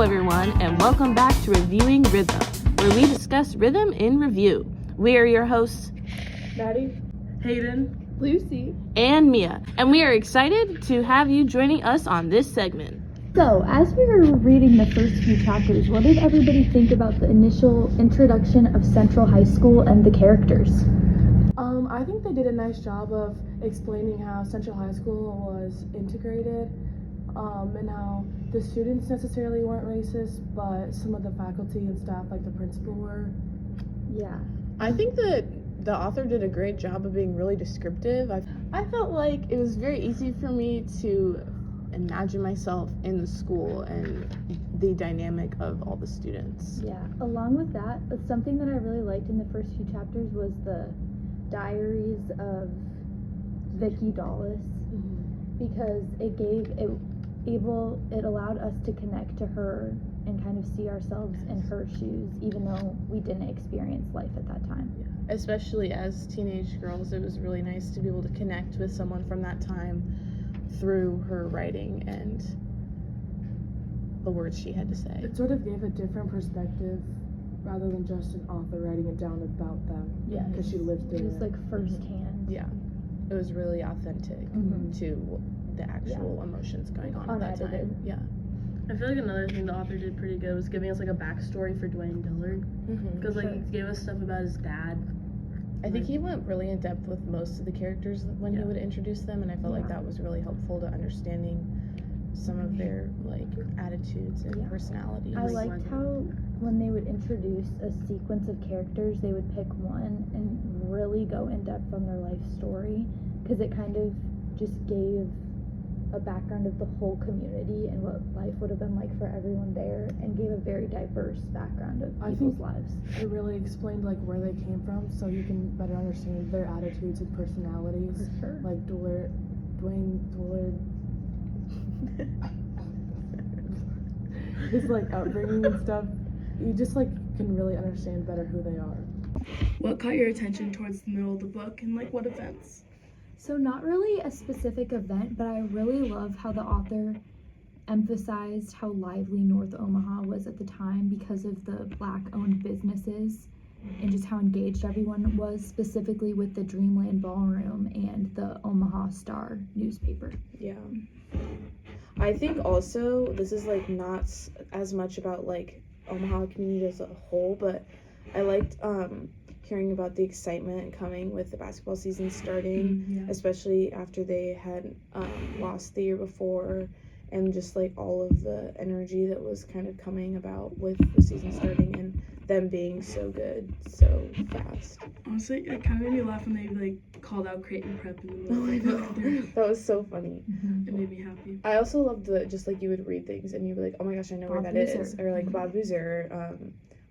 everyone, and welcome back to Reviewing Rhythm, where we discuss rhythm in review. We are your hosts, Maddie, Hayden, Lucy, and Mia, and we are excited to have you joining us on this segment. So, as we were reading the first few chapters, what did everybody think about the initial introduction of Central High School and the characters? I think they did a nice job of explaining how Central High School was integrated, and how the students necessarily weren't racist, but some of the faculty and staff, like the principal, were. Yeah. I think that the author did a great job of being really descriptive. I felt like it was very easy for me to imagine myself in the school and the dynamic of all the students. Yeah. Along with that, something that I really liked in the first few chapters was the diaries of Vicky Dawes, because it allowed us to connect to her and kind of see ourselves in her shoes, even though we didn't experience life at that time. Yeah. Especially as teenage girls, it was really nice to be able to connect with someone from that time through her writing and the words she had to say. It sort of gave a different perspective rather than just an author writing it down about them. Yeah. Because she lived through It was it. like firsthand. Yeah, it was really authentic to the actual emotions going on at that Unedited. time. Yeah. I feel like another thing the author did pretty good was giving us like a backstory for Dwayne Dillard, because like he gave us stuff about his dad. I think he went really in depth with most of the characters when he would introduce them, and I felt like that was really helpful to understanding some of their like attitudes and personalities. I liked how when they would introduce a sequence of characters, they would pick one and really go in depth on their life story, because it kind of just gave a background of the whole community and what life would have been like for everyone there, and gave a very diverse background of people's lives. It really explained like where they came from, so you can better understand their attitudes and personalities. For sure. Like Dwayne Dillard. His like upbringing and stuff. You just like can really understand better who they are. What caught your attention towards the middle of the book, and like what events? So not really a specific event, but I really love how the author emphasized how lively North Omaha was at the time because of the Black-owned businesses, and just how engaged everyone was, specifically with the Dreamland Ballroom and the Omaha Star newspaper. Yeah. I think also this is like not as much about like Omaha community as a whole, but I liked hearing about the excitement coming with the basketball season starting, especially after they had lost the year before, and just like all of the energy that was kind of coming about with the season starting and them being so good so fast. Honestly, it kind of made me laugh when they like called out Creighton Prep in the middle. Oh, I know. That was so funny. It made me happy. I also loved the just like you would read things and you'd be like, oh my gosh, I know where that is, or like Bob Boozer,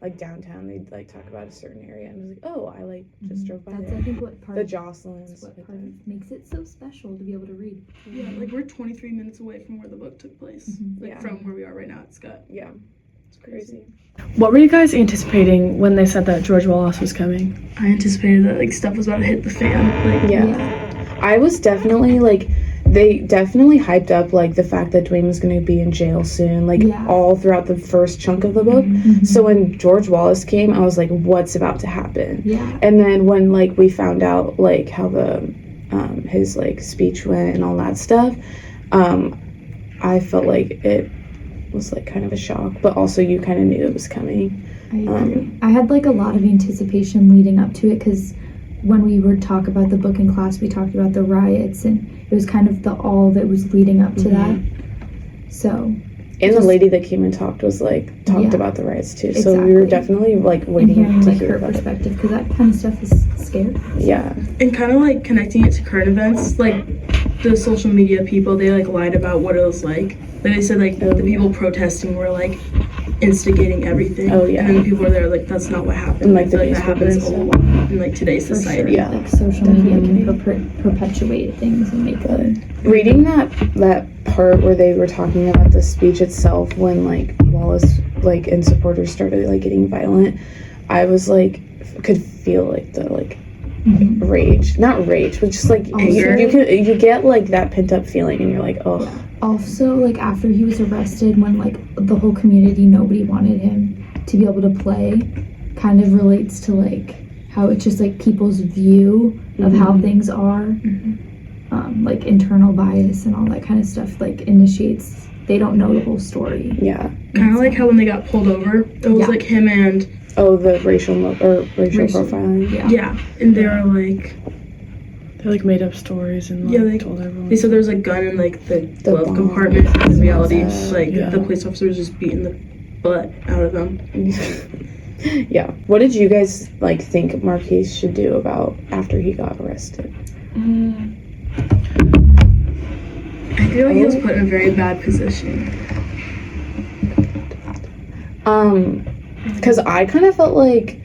like downtown they'd like talk about a certain area and I was like, oh, I like just drove by That's there. I think what part The of, Jocelyn's. that's what part of makes it so special to be able to read. Yeah, like we're 23 minutes away from where the book took place, like from where we are right now at Scott. Yeah, it's crazy. What were you guys anticipating when they said that George Wallace was coming? I anticipated that like stuff was about to hit the fan. Like Yeah. I was definitely like, they definitely hyped up like the fact that Dwayne was going to be in jail soon, like all throughout the first chunk of the book. So when George Wallace came, I was like, what's about to happen? Yeah. And then when like we found out like how the his like speech went and all that stuff, I felt like it was like kind of a shock, but also you kind of knew it was coming. I agree. I had like a lot of anticipation leading up to it, because when we would talk about the book in class, we talked about the riots, and it was kind of the all that was leading up to that. So. And the lady that came and talked about the riots too. So we were definitely like waiting hearing, to like, hear her about perspective, because that kind of stuff is scary. Yeah. And kind of like connecting it to current events, like the social media people, they like lied about what it was like. Like they said like the people protesting were like instigating everything. Oh, yeah. And then the people were there like that's not what happened. And, like, the that happens newspapers a lot in like today's For society. sure. Like social media can perpetuate things and make them. Reading that part where they were talking about the speech itself, when like Wallace like and supporters started like getting violent, I was like could feel like the like rage, not rage, but just like Anger. you get like that pent up feeling, and you're like, oh, Also, like after he was arrested, when like the whole community, nobody wanted him to be able to play, kind of relates to like how it's just like people's view of how things are, like internal bias and all that kind of stuff like initiates. They don't know the whole story. yeah. Kind of like how when they got pulled over, it was Yeah. like him and Oh, the racial profiling. yeah, and they were like, They like made up stories and like Yeah, they- told everyone. they said there was a gun in like the glove bomb. compartment. In reality, like Yeah. the police officer was just beating the butt out of them. Yeah. What did you guys like think Marquise should do about after he got arrested? I feel like he was put in a very bad position. Because I kind of felt like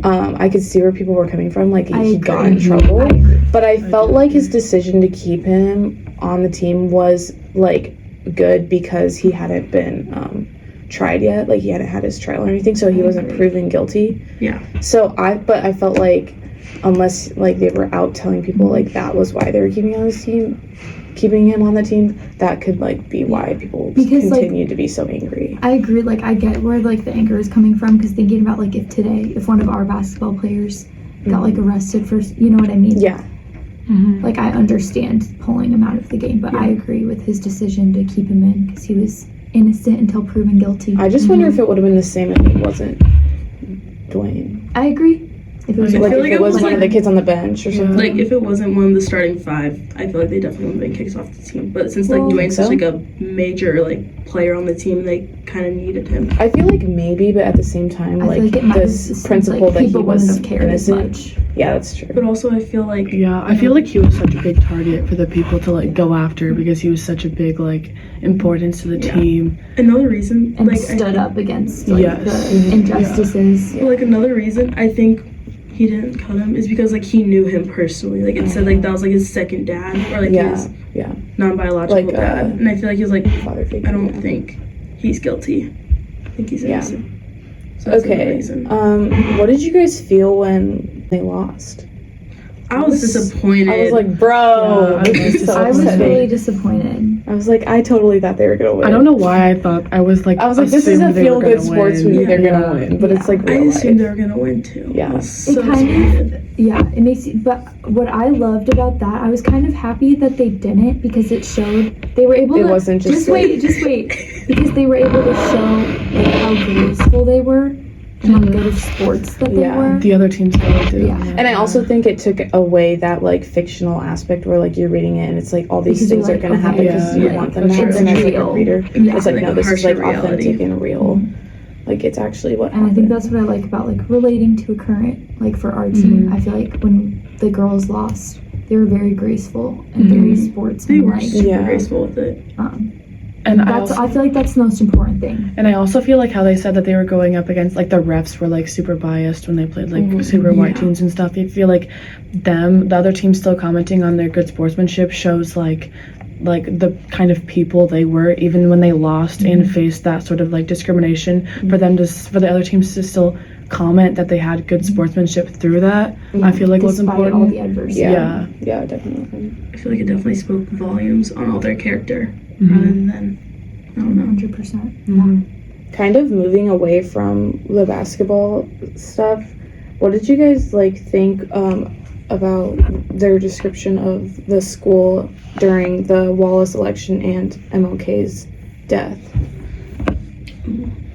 I could see where people were coming from. Like he got in agree. trouble, I agree. but I felt like his decision to keep him on the team was like good because he hadn't been tried yet. Like he hadn't had his trial or anything, so he wasn't proven guilty. Yeah. So I felt like unless like they were out telling people like that was why they were keeping him on the team, that could like be why people Because, like, continued to be so angry. I agree. Like I get where like the anger is coming from because thinking about like if one of our basketball players got like arrested for, you know what I mean? Yeah. Like I understand pulling him out of the game, but I agree with his decision to keep him in because he was innocent until proven guilty. I just wonder if it would have been the same if it wasn't Dwayne. I agree. If it was I Like feel if like it it was was one of the kids on the bench or something. Like if it wasn't one of the starting five, I feel like they definitely would have been kicked off the team. But since like Well- Dwayne's such So? like a major like player on the team, they kind of needed him. I feel like maybe, but at the same time, I like feel like it might have this just principle like that he people was wouldn't have cared as innocent. much. Yeah, that's true. But also, I feel like Yeah, I feel like he was such a big target for the people to like go after because he was such a big like importance to the team. another reason, And like stood up against like Yes. the injustices. like another reason I think he didn't cut him is because like he knew him personally. Like it said like that was like his second dad or like Yeah, his yeah. non-biological Like, dad. And I feel like he was like, Father figure. I don't yeah. think he's guilty. I think he's Yeah. innocent. So that's another Okay. reason. What did you guys feel when they lost? I was disappointed. I was like, bro. Yeah, I was so I was upsetting. really disappointed. I was like, I totally thought they were gonna win. I don't know why I thought I was like this is assumed a they were feel good gonna sports win. movie. They're Yeah. gonna win, but it's like I real assumed they life. were gonna win too. Yeah. I was so It kind disappointed. of, yeah, it makes you, but what I loved about that, I was kind of happy that they didn't because it showed they were able It to. wasn't just wait, because they were able to show like how graceful they were and how good of sports that they Yeah. were. The other teams really do. Yeah. And I also think it took away that like fictional aspect where like you're reading it and it's like all these Because you're things are like, gonna okay, happen because yeah, you like, want them to that's happen as like a real. reader. Yeah. It's like Like no, a this is like harsher reality. authentic and real. Like it's actually what And I happened. think that's what I like about like relating to a current, like for our team. I feel like when the girls lost, they were very graceful and very They were sportsmanlike. super Yeah. graceful with it. And I feel like that's the most important thing. And I also feel like how they said that they were going up against like the refs were like super biased when they played like super white teams and stuff. I feel like the other team still commenting on their good sportsmanship shows like the kind of people they were even when they lost and faced that sort of like discrimination. For the other teams to still comment that they had good sportsmanship through that, I feel like was Despite all important. the adversity. yeah, yeah, definitely. I feel like it definitely spoke volumes on all their character rather than I don't know. 100%. Yeah. Kind of moving away from the basketball stuff. What did you guys like think about their description of the school during the Wallace election and MLK's death?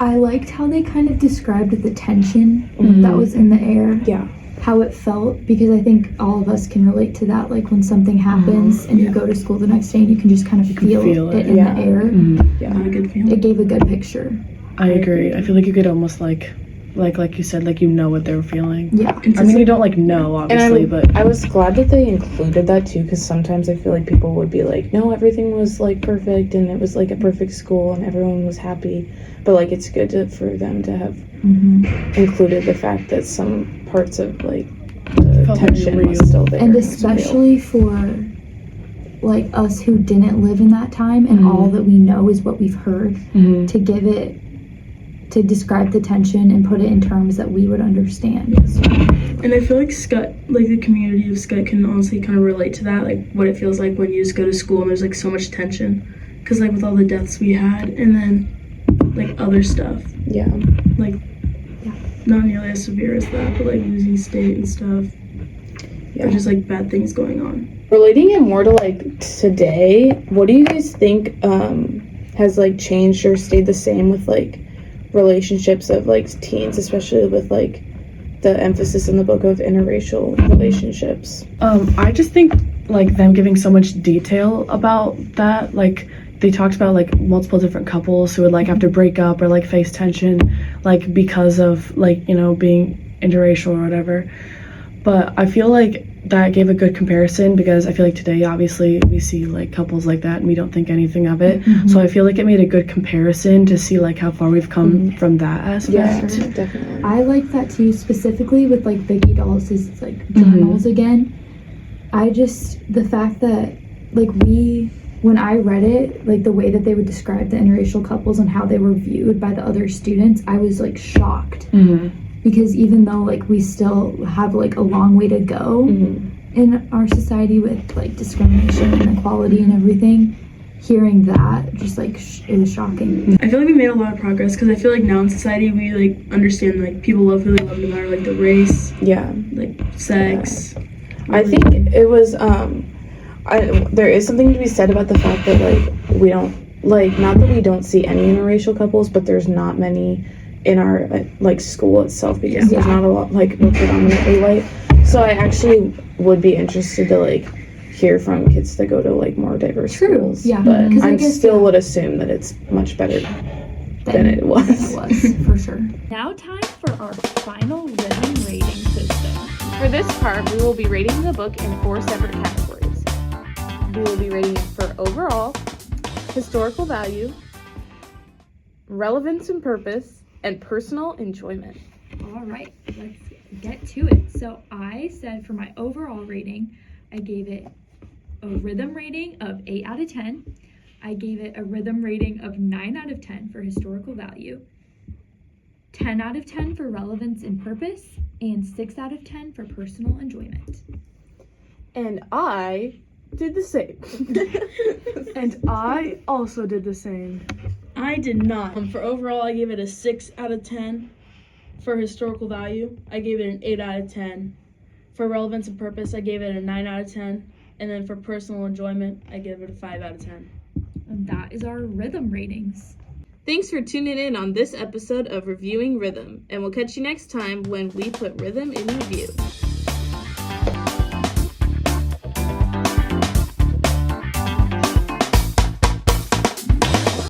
I liked how they kind of described the tension that was in the air. Yeah. How it felt, because I think all of us can relate to that. Like when something happens and you go to school the next day and you can just kind of feel it in Yeah. the air. Not a good feeling. It gave a good picture. I agree. I feel like you could almost like you said, like you know what they're feeling. Yeah. I mean, you don't like know obviously, but I was glad that they included that too, because sometimes I feel like people would be like, no, everything was like perfect and it was like a perfect school and everyone was happy. But like it's good for them to have included the fact that some parts of like the Felt like tension real. was still there. And It was real. especially for like us who didn't live in that time and all that we know is what we've heard, to give it to describe the tension and put it in terms that we would understand. So, And I feel like Scott, like the community of Scott, can honestly kind of relate to that, like what it feels like when you just go to school and there's like so much tension, because like with all the deaths we had, and then like other stuff, Yeah. like not nearly as severe as that, but like losing state and stuff, Yeah. or just like bad things going on. Relating it more to like today, what do you guys think has like changed or stayed the same with like relationships of like teens, especially with like the emphasis in the book of interracial relationships? I just think like them giving so much detail about that. Like they talked about like multiple different couples who would like have to break up or like face tension, like because of like, you know, being interracial or whatever. But I feel like that gave a good comparison, because I feel like today obviously we see like couples like that and we don't think anything of it. So I feel like it made a good comparison to see like how far we've come from that aspect. Yeah, definitely. I like that too, specifically with like Vicky Dulles' like journals again. I just, the fact that like when I read it, like the way that they would describe the interracial couples and how they were viewed by the other students, I was like shocked. Because even though like we still have like a long way to go in our society with like discrimination and inequality and everything, hearing that just like it was shocking. I feel like we made a lot of progress, because I feel like now in society we like understand like people love who they love no matter like the race, Yeah. like sex. I think it was there is something to be said about the fact that like we don't like, not that we don't see any interracial couples, but there's not many in our like school itself, because there's not a lot, like we're predominantly white. So I actually would be interested to like hear from kids that go to like more diverse schools. Yeah. But 'Cause I I guess, still would assume that it's much better than it was. It was, for sure. Now time for our final rhythm rating system. For this part, we will be rating the book in 4 separate categories. We will be rating it for overall, historical value, relevance and purpose, and personal enjoyment. All right, let's get to it. So I said for my overall rating, I gave it a rhythm rating of 8 out of 10. I gave it a rhythm rating of 9 out of 10 for historical value, 10 out of 10 for relevance and purpose, and 6 out of 10 for personal enjoyment. And I did the same. And I also did the same. I did not. For overall, I gave it a 6 out of 10. For historical value, I gave it an 8 out of 10. For relevance and purpose, I gave it a 9 out of 10. And then for personal enjoyment, I gave it a 5 out of 10. And that is our rhythm ratings. Thanks for tuning in on this episode of Reviewing Rhythm, and we'll catch you next time when we put rhythm in review.